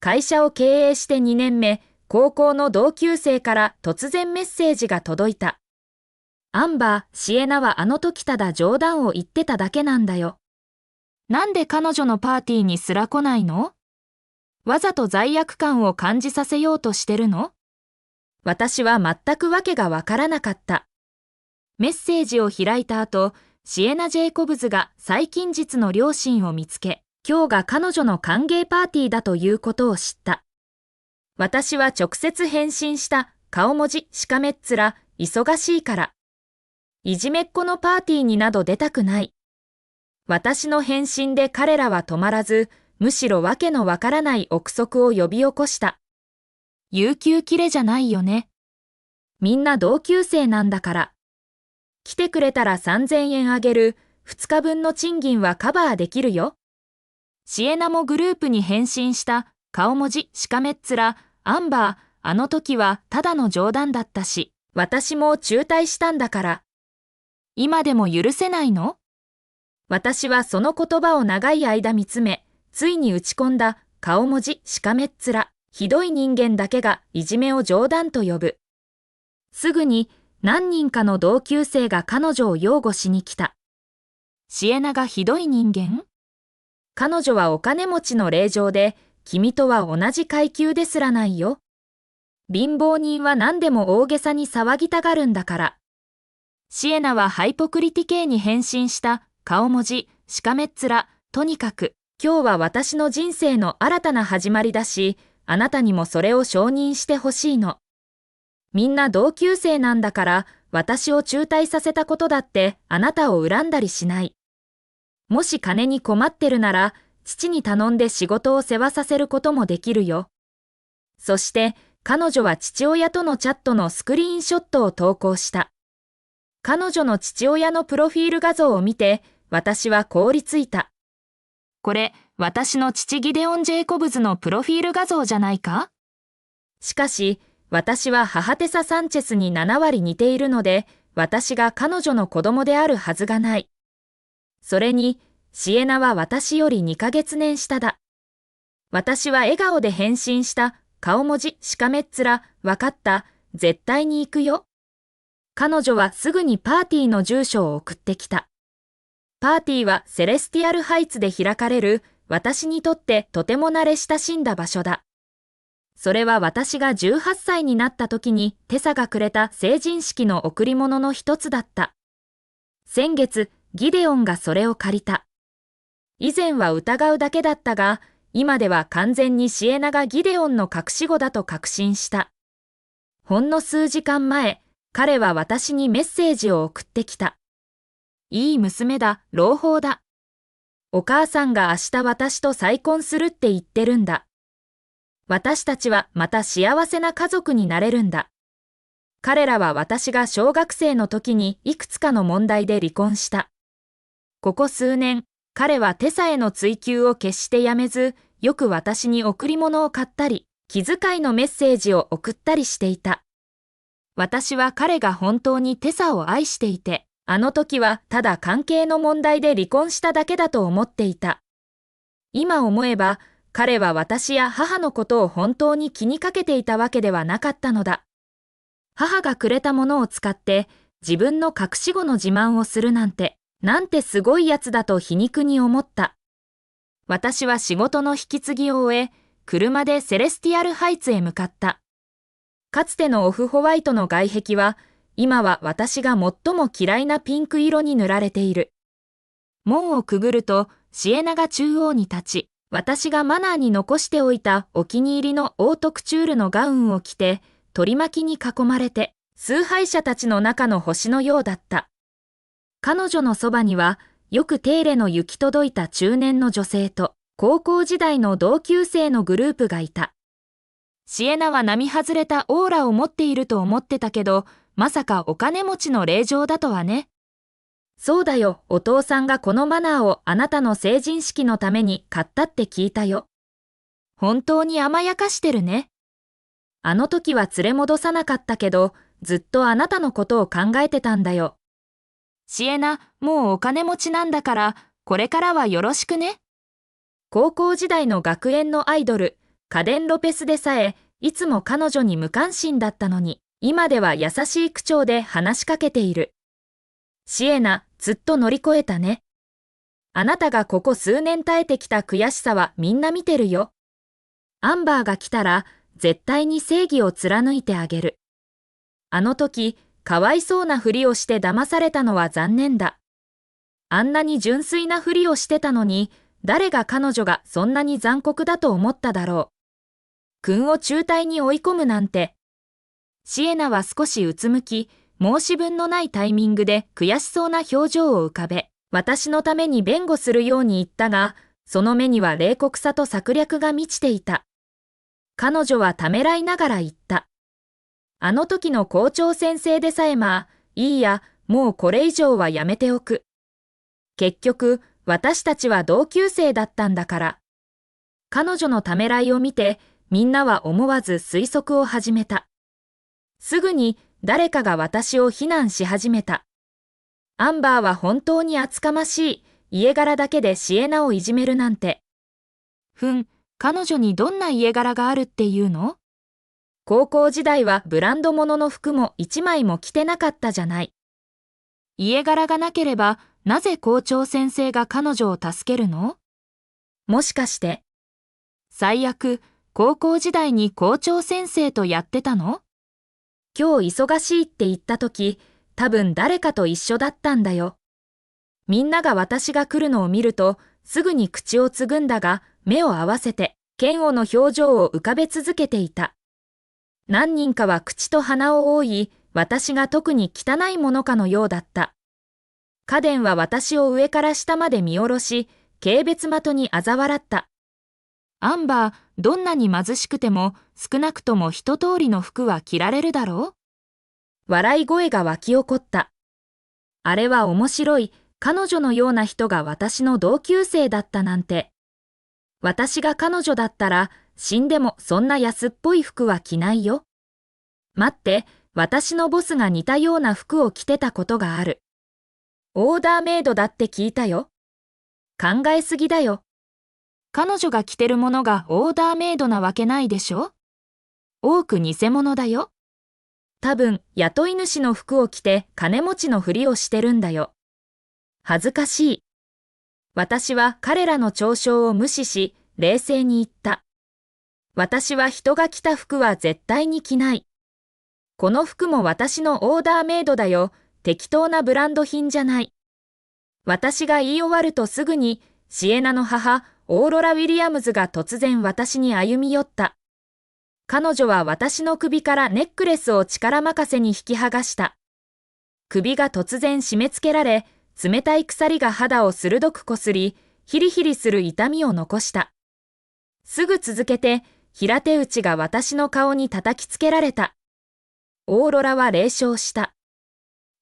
会社を経営して2年目、高校の同級生から突然メッセージが届いた。アンバー、シエナはあの時ただ冗談を言ってただけなんだよ。なんで彼女のパーティーにすら来ないの？わざと罪悪感を感じさせようとしてるの？私は全くわけがわからなかった。メッセージを開いた後、シエナ・ジェイコブズが最近日の両親を見つけ、今日が彼女の歓迎パーティーだということを知った。私は直接返信した。顔文字、しかめっ面、忙しいから。いじめっ子のパーティーになど出たくない。私の返信で彼らは止まらず、むしろわけのわからない憶測を呼び起こした。有給切れじゃないよね。みんな同級生なんだから。来てくれたら3000円あげる。2日分の賃金はカバーできるよ。シエナもグループに返信した。顔文字、しかめっ面、アンバー、あの時はただの冗談だったし、私も中退したんだから。今でも許せないの？私はその言葉を長い間見つめ、ついに打ち込んだ。顔文字、しかめっ面、ひどい人間だけがいじめを冗談と呼ぶ。すぐに何人かの同級生が彼女を擁護しに来た。シエナがひどい人間？彼女はお金持ちの令嬢で、君とは同じ階級ですらないよ。貧乏人は何でも大げさに騒ぎたがるんだから。シエナはハイポクリティ系に返信した。顔文字、しかめっ面、とにかく、今日は私の人生の新たな始まりだし、あなたにもそれを承認してほしいの。みんな同級生なんだから、私を中退させたことだってあなたを恨んだりしない。もし金に困ってるなら、父に頼んで仕事を世話させることもできるよ。そして、彼女は父親とのチャットのスクリーンショットを投稿した。彼女の父親のプロフィール画像を見て、私は凍りついた。これ、私の父ギデオン・ジェイコブズのプロフィール画像じゃないか？しかし、私は母テサ・サンチェスに7割似ているので、私が彼女の子供であるはずがない。それに、シエナは私より2ヶ月年下だ。私は笑顔で返信した。顔文字、しかめっ面、わかった、絶対に行くよ。彼女はすぐにパーティーの住所を送ってきた。パーティーはセレスティアルハイツで開かれる、私にとってとても慣れ親しんだ場所だ。それは私が18歳になった時にテサがくれた成人式の贈り物の一つだった。先月、ギデオンがそれを借りた。以前は疑うだけだったが、今では完全にシエナがギデオンの隠し子だと確信した。ほんの数時間前、彼は私にメッセージを送ってきた。いい娘だ、朗報だ。お母さんが明日私と再婚するって言ってるんだ。私たちはまた幸せな家族になれるんだ。彼らは私が小学生の時にいくつかの問題で離婚した。ここ数年、彼はテサへの追求を決してやめず、よく私に贈り物を買ったり、気遣いのメッセージを送ったりしていた。私は彼が本当にテサを愛していて、あの時はただ関係の問題で離婚しただけだと思っていた。今思えば、彼は私や母のことを本当に気にかけていたわけではなかったのだ。母がくれたものを使って自分の隠し子の自慢をするなんて、なんてすごいやつだと皮肉に思った。私は仕事の引き継ぎを終え、車でセレスティアルハイツへ向かった。かつてのオフホワイトの外壁は、今は私が最も嫌いなピンク色に塗られている。門をくぐると、シエナが中央に立ち、私がマナーに残しておいたお気に入りのオートクチュールのガウンを着て、取り巻きに囲まれて、崇拝者たちの中の星のようだった。彼女のそばには、よく手入れの行き届いた中年の女性と、高校時代の同級生のグループがいた。シエナは並外れたオーラを持っていると思ってたけど、まさかお金持ちの令嬢だとはね。そうだよ、お父さんがこのマナーをあなたの成人式のために買ったって聞いたよ。本当に甘やかしてるね。あの時は連れ戻さなかったけど、ずっとあなたのことを考えてたんだよ。シエナ、もうお金持ちなんだから、これからはよろしくね。高校時代の学園のアイドル、カデン・ロペスでさえ、いつも彼女に無関心だったのに、今では優しい口調で話しかけている。シエナ、ずっと乗り越えたね。あなたがここ数年耐えてきた悔しさはみんな見てるよ。アンバーが来たら、絶対に正義を貫いてあげる。あの時、かわいそうなふりをして騙されたのは残念だ。あんなに純粋なふりをしてたのに、誰が彼女がそんなに残酷だと思っただろう。君を中退に追い込むなんて。シエナは少しうつむき、申し分のないタイミングで悔しそうな表情を浮かべ、私のために弁護するように言ったが、その目には冷酷さと策略が満ちていた。彼女はためらいながら言った。あの時の校長先生でさえいいや、もうこれ以上はやめておく。結局、私たちは同級生だったんだから。彼女のためらいを見て、みんなは思わず推測を始めた。すぐに誰かが私を非難し始めた。アンバーは本当に厚かましい、家柄だけでシエナをいじめるなんて。彼女にどんな家柄があるっていうの？高校時代はブランド物の服も一枚も着てなかったじゃない。家柄がなければ、なぜ校長先生が彼女を助けるの？もしかして。最悪、高校時代に校長先生とやってたの？今日忙しいって言ったとき、多分誰かと一緒だったんだよ。みんなが私が来るのを見ると、すぐに口をつぐんだが、目を合わせて、嫌悪の表情を浮かべ続けていた。何人かは口と鼻を覆い、私が特に汚いものかのようだった。カデンは私を上から下まで見下ろし、軽蔑的に嘲笑った。アンバー、どんなに貧しくても、少なくとも一通りの服は着られるだろう？笑い声が湧き起こった。あれは面白い、彼女のような人が私の同級生だったなんて。私が彼女だったら、死んでもそんな安っぽい服は着ないよ。待って、私のボスが似たような服を着てたことがある。オーダーメイドだって聞いたよ。考えすぎだよ。彼女が着てるものがオーダーメイドなわけないでしょ？多く偽物だよ。多分、雇い主の服を着て金持ちのふりをしてるんだよ。恥ずかしい。私は彼らの嘲笑を無視し、冷静に言った。私は人が着た服は絶対に着ない。この服も私のオーダーメイドだよ。適当なブランド品じゃない。私が言い終わるとすぐに、シエナの母、オーロラ・ウィリアムズが突然私に歩み寄った。彼女は私の首からネックレスを力任せに引き剥がした。首が突然締め付けられ、冷たい鎖が肌を鋭くこすり、ヒリヒリする痛みを残した。すぐ続けて、平手打ちが私の顔に叩きつけられた。オーロラは冷笑した。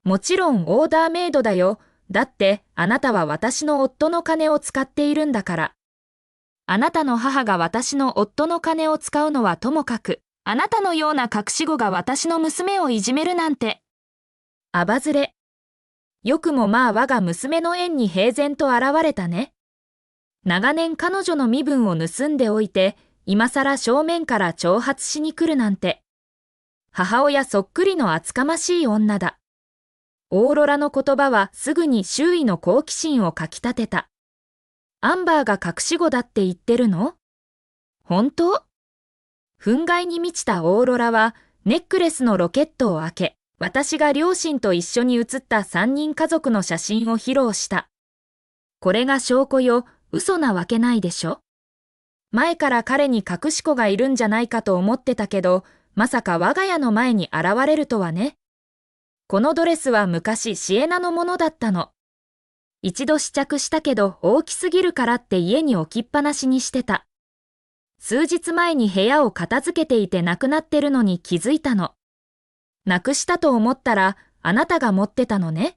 もちろんオーダーメイドだよ。だってあなたは私の夫の金を使っているんだから。あなたの母が私の夫の金を使うのはともかく、あなたのような隠し子が私の娘をいじめるなんて。あばずれ。よくも我が娘の縁に平然と現れたね。長年彼女の身分を盗んでおいて、今さら正面から挑発しに来るなんて。母親そっくりの厚かましい女だ。オーロラの言葉はすぐに周囲の好奇心をかきたてた。アンバーが隠し子だって言ってるの？本当？憤慨に満ちたオーロラはネックレスのロケットを開け、私が両親と一緒に写った3人家族の写真を披露した。これが証拠よ、嘘なわけないでしょ。前から彼に隠し子がいるんじゃないかと思ってたけど、まさか我が家の前に現れるとはね。このドレスは昔シエナのものだったの。一度試着したけど大きすぎるからって家に置きっぱなしにしてた。数日前に部屋を片付けていてなくなってるのに気づいたの。なくしたと思ったらあなたが持ってたのね。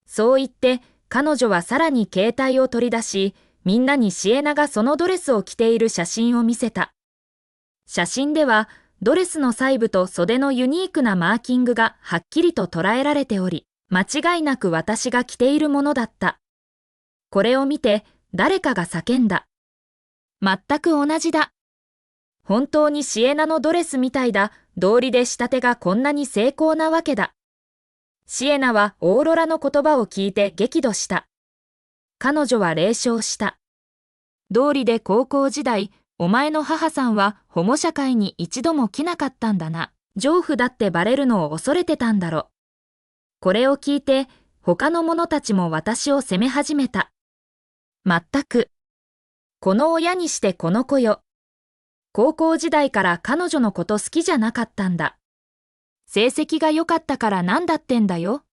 そう言って彼女はさらに携帯を取り出し、みんなにシエナがそのドレスを着ている写真を見せた。写真ではドレスの細部と袖のユニークなマーキングがはっきりと捉えられており、間違いなく私が着ているものだった。これを見て誰かが叫んだ。全く同じだ。本当にシエナのドレスみたいだ。道理で仕立てがこんなに精巧なわけだ。シエナはオーロラの言葉を聞いて激怒した。彼女は冷笑した。道理で高校時代、お前の母さんは保護者会に一度も来なかったんだな。娼婦だってバレるのを恐れてたんだろ。これを聞いて、他の者たちも私を責め始めた。まったく。この親にしてこの子よ。高校時代から彼女のこと好きじゃなかったんだ。成績が良かったからなんだってんだよ。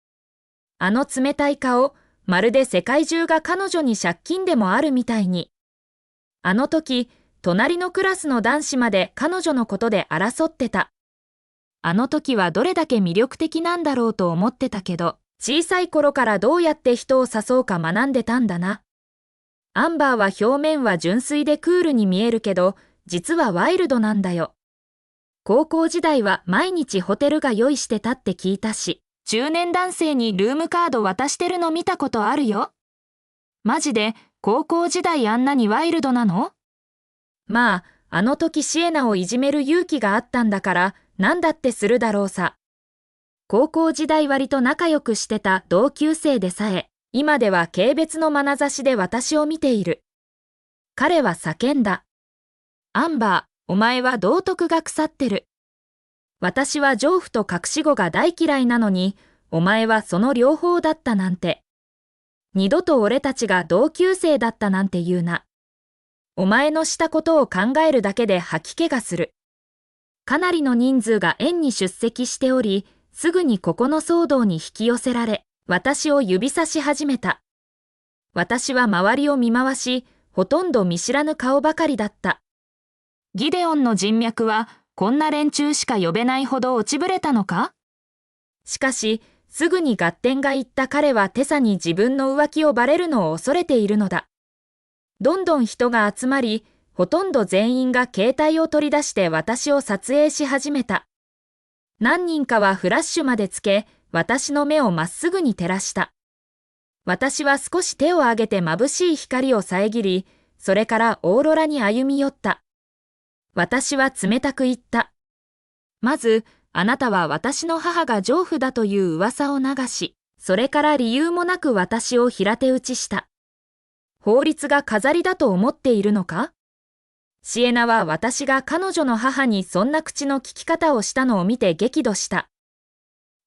あの冷たい顔、まるで世界中が彼女に借金でもあるみたいに。あの時、隣のクラスの男子まで彼女のことで争ってた。あの時はどれだけ魅力的なんだろうと思ってたけど、小さい頃からどうやって人を誘うか学んでたんだな。アンバーは表面は純粋でクールに見えるけど、実はワイルドなんだよ。高校時代は毎日ホテルが用意してたって聞いたし、中年男性にルームカード渡してるの見たことあるよ。マジで高校時代あんなにワイルドなの？まあ、あの時シエナをいじめる勇気があったんだから、なんだってするだろうさ。高校時代割と仲良くしてた同級生でさえ、今では軽蔑の眼差しで私を見ている。彼は叫んだ。アンバー、お前は道徳が腐ってる。私は娼婦と隠し子が大嫌いなのに、お前はその両方だったなんて。二度と俺たちが同級生だったなんて言うな。お前のしたことを考えるだけで吐き気がする。かなりの人数が園に出席しており、すぐにここの騒動に引き寄せられ、私を指さし始めた。私は周りを見回し、ほとんど見知らぬ顔ばかりだった。ギデオンの人脈は、こんな連中しか呼べないほど落ちぶれたのか？しかし、すぐに合点がいった彼はテサに自分の浮気をバレるのを恐れているのだ。どんどん人が集まり、ほとんど全員が携帯を取り出して私を撮影し始めた。何人かはフラッシュまでつけ、私の目をまっすぐに照らした。私は少し手を上げて眩しい光を遮り、それからオーロラに歩み寄った。私は冷たく言った。まず、あなたは私の母が娼婦だという噂を流し、それから理由もなく私を平手打ちした。法律が飾りだと思っているのか？シエナは私が彼女の母にそんな口の利き方をしたのを見て激怒した。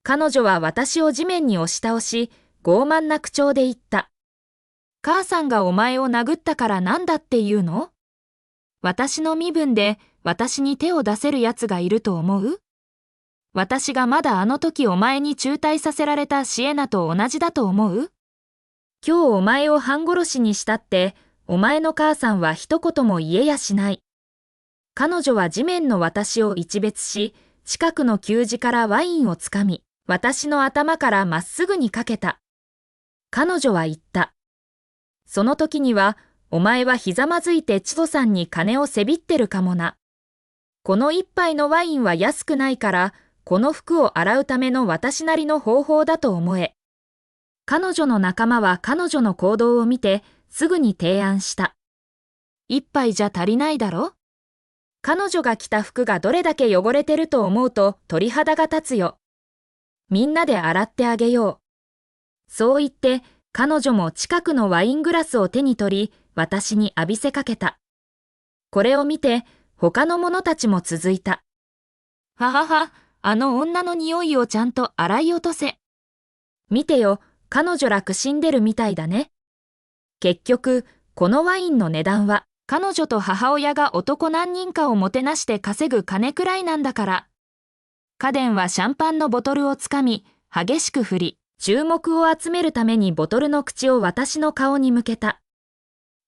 彼女は私を地面に押し倒し、傲慢な口調で言った。母さんがお前を殴ったからなんだって言うの？私の身分で私に手を出せる奴がいると思う？私がまだあの時お前に中退させられたシエナと同じだと思う？今日お前を半殺しにしたって、お前の母さんは一言も言えやしない。彼女は地面の私を一別し、近くの給仕からワインをつかみ、私の頭からまっすぐにかけた。彼女は言った。その時には、お前はひざまずいて千歳さんに金をせびってるかもな。この一杯のワインは安くないから、この服を洗うための私なりの方法だと思え。彼女の仲間は彼女の行動を見て、すぐに提案した。一杯じゃ足りないだろ？彼女が着た服がどれだけ汚れてると思うと鳥肌が立つよ。みんなで洗ってあげよう。そう言って、彼女も近くのワイングラスを手に取り、私に浴びせかけた。これを見て、他の者たちも続いた。ははは、あの女の匂いをちゃんと洗い落とせ。見てよ、彼女ら苦しんでるみたいだね。結局、このワインの値段は、彼女と母親が男何人かをもてなして稼ぐ金くらいなんだから。カデンはシャンパンのボトルをつかみ、激しく振り、注目を集めるためにボトルの口を私の顔に向けた。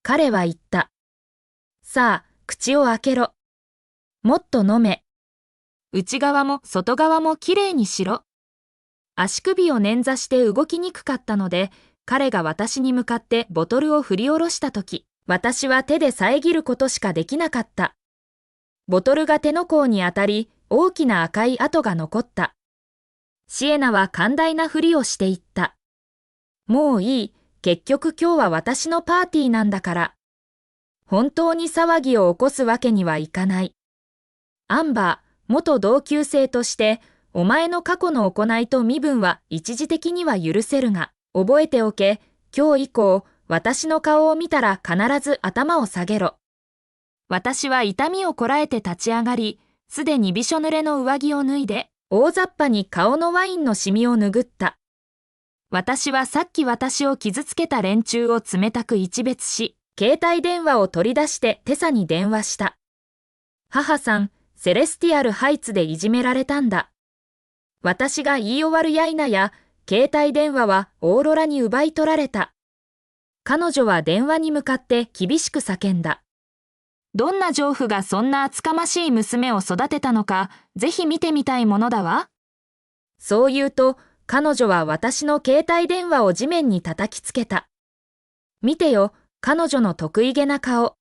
彼は言った。さあ、口を開けろ。もっと飲め。内側も外側もきれいにしろ。足首を捻挫して動きにくかったので、彼が私に向かってボトルを振り下ろしたとき、私は手で遮ることしかできなかった。ボトルが手の甲に当たり、大きな赤い跡が残った。シエナは寛大なふりをしていった。もういい、結局今日は私のパーティーなんだから。本当に騒ぎを起こすわけにはいかない。アンバー、元同級生として、お前の過去の行いと身分は一時的には許せるが、覚えておけ、今日以降、私の顔を見たら必ず頭を下げろ。私は痛みをこらえて立ち上がり、すでにびしょ濡れの上着を脱いで、大雑把に顔のワインのシミを拭った。私はさっき私を傷つけた連中を冷たく一別し、携帯電話を取り出してテサに電話した。母さん、セレスティアルハイツでいじめられたんだ。私が言い終わるや否や、携帯電話はオーロラに奪い取られた。彼女は電話に向かって厳しく叫んだ。どんな丈夫がそんな厚かましい娘を育てたのか、ぜひ見てみたいものだわ。そう言うと、彼女は私の携帯電話を地面に叩きつけた。見てよ、彼女の得意げな顔。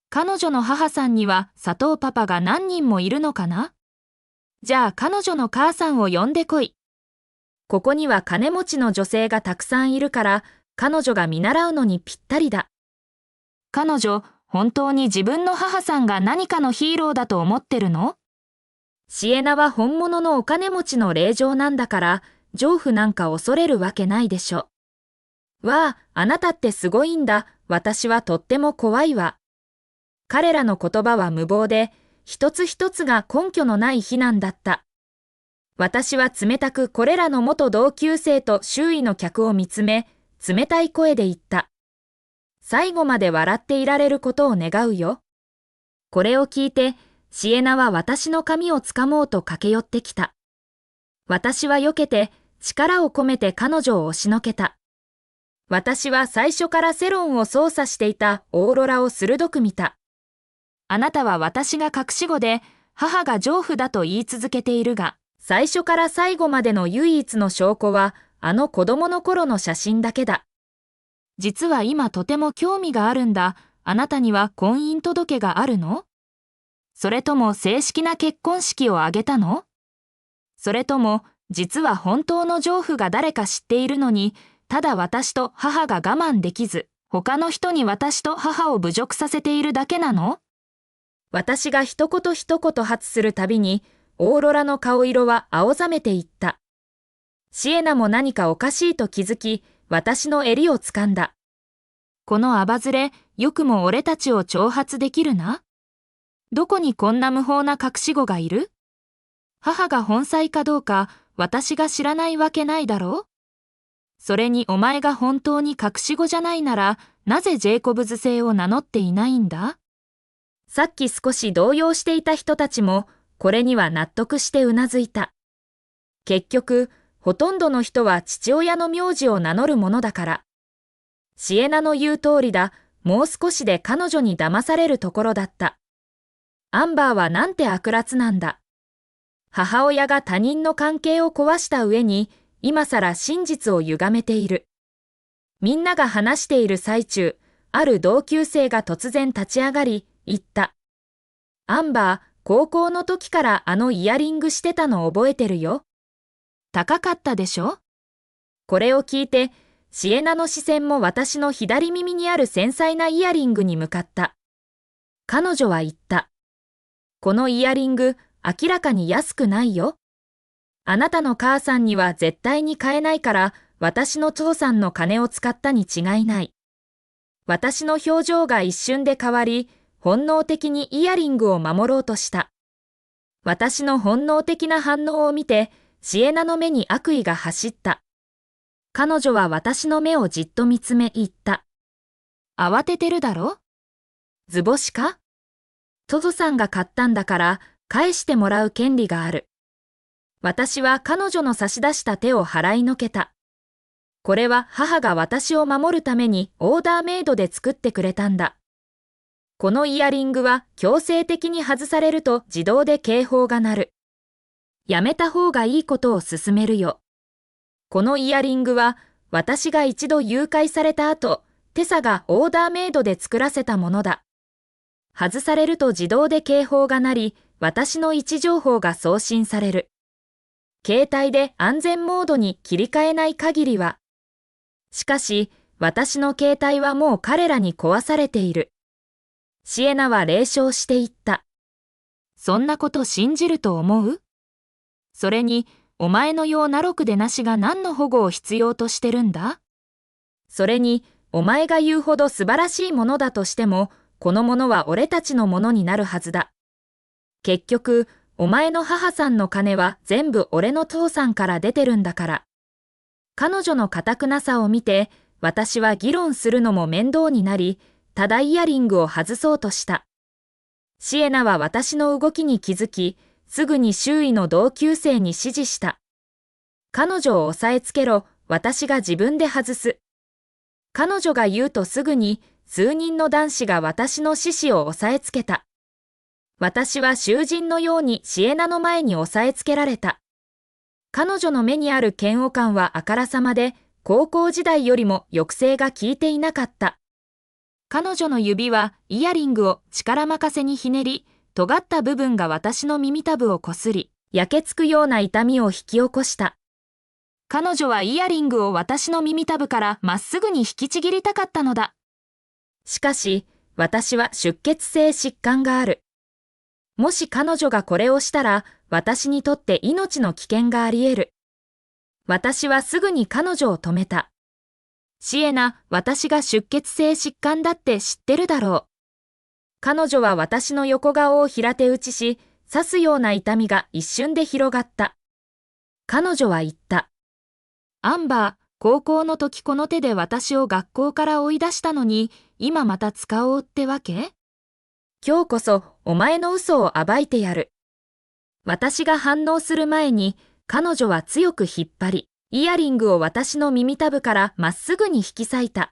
彼女の母さんには佐藤パパが何人もいるのかな？じゃあ彼女の母さんを呼んでこい。ここには金持ちの女性がたくさんいるから、彼女が見習うのにぴったりだ。彼女、本当に自分の母さんが何かのヒーローだと思ってるの？シエナは本物のお金持ちの令嬢なんだから、丈夫なんか恐れるわけないでしょ。わあ、あなたってすごいんだ。私はとっても怖いわ。彼らの言葉は無謀で、一つ一つが根拠のない非難だった。私は冷たくこれらの元同級生と周囲の客を見つめ、冷たい声で言った。最後まで笑っていられることを願うよ。これを聞いて、シエナは私の髪をつかもうと駆け寄ってきた。私は避けて、力を込めて彼女を押しのけた。私は最初から世論を操作していたオーロラを鋭く見た。あなたは私が隠し子で、母が丈夫だと言い続けているが、最初から最後までの唯一の証拠は、あの子供の頃の写真だけだ。実は今とても興味があるんだ。あなたには婚姻届があるの？それとも正式な結婚式を挙げたの？それとも、実は本当の丈夫が誰か知っているのに、ただ私と母が我慢できず、他の人に私と母を侮辱させているだけなの？私が一言一言発するたびに、オーロラの顔色は青ざめていった。シエナも何かおかしいと気づき、私の襟を掴んだ。このアバズレ、よくも俺たちを挑発できるな。どこにこんな無法な隠し子がいる？母が本妻かどうか、私が知らないわけないだろう？それにお前が本当に隠し子じゃないなら、なぜジェイコブズ姓を名乗っていないんだ？さっき少し動揺していた人たちも、これには納得してうなずいた。結局、ほとんどの人は父親の名字を名乗るものだから。シエナの言う通りだ、もう少しで彼女に騙されるところだった。アンバーはなんて悪辣なんだ。母親が他人の関係を壊した上に、今さら真実を歪めている。みんなが話している最中、ある同級生が突然立ち上がり、言った。アンバー、高校の時からあのイヤリングしてたの覚えてるよ。高かったでしょ？これを聞いて、シエナの視線も私の左耳にある繊細なイヤリングに向かった。彼女は言った。このイヤリング、明らかに安くないよ。あなたの母さんには絶対に買えないから、私の父さんの金を使ったに違いない。私の表情が一瞬で変わり、本能的にイヤリングを守ろうとした。私の本能的な反応を見て、シエナの目に悪意が走った。彼女は私の目をじっと見つめ言った。慌ててるだろ？図星か？トゾさんが買ったんだから返してもらう権利がある。私は彼女の差し出した手を払いのけた。これは母が私を守るためにオーダーメイドで作ってくれたんだ。このイヤリングは強制的に外されると自動で警報が鳴る。やめた方がいいことを勧めるよ。このイヤリングは私が一度誘拐された後、テサがオーダーメイドで作らせたものだ。外されると自動で警報が鳴り、私の位置情報が送信される。携帯で安全モードに切り替えない限りは。しかし、私の携帯はもう彼らに壊されている。シエナは冷笑していった。そんなこと信じると思う？それに、お前のようなろくでなしが何の保護を必要としてるんだ？それに、お前が言うほど素晴らしいものだとしても、このものは俺たちのものになるはずだ。結局、お前の母さんの金は全部俺の父さんから出てるんだから。彼女の堅くなさを見て、私は議論するのも面倒になり、ただイヤリングを外そうとした。シエナは私の動きに気づき、すぐに周囲の同級生に指示した。彼女を押さえつけろ、私が自分で外す。彼女が言うとすぐに、数人の男子が私の獅子を押さえつけた。私は囚人のようにシエナの前に押さえつけられた。彼女の目にある嫌悪感はあからさまで、高校時代よりも抑制が効いていなかった。彼女の指はイヤリングを力任せにひねり、尖った部分が私の耳たぶをこすり、焼けつくような痛みを引き起こした。彼女はイヤリングを私の耳たぶからまっすぐに引きちぎりたかったのだ。しかし、私は出血性疾患がある。もし彼女がこれをしたら、私にとって命の危険があり得る。私はすぐに彼女を止めた。シエナ、私が出血性疾患だって知ってるだろう。彼女は私の横顔を平手打ちし、刺すような痛みが一瞬で広がった。彼女は言った。アンバー、高校の時この手で私を学校から追い出したのに、今また使おうってわけ？今日こそお前の嘘を暴いてやる。私が反応する前に、彼女は強く引っ張り、イヤリングを私の耳たぶからまっすぐに引き裂いた。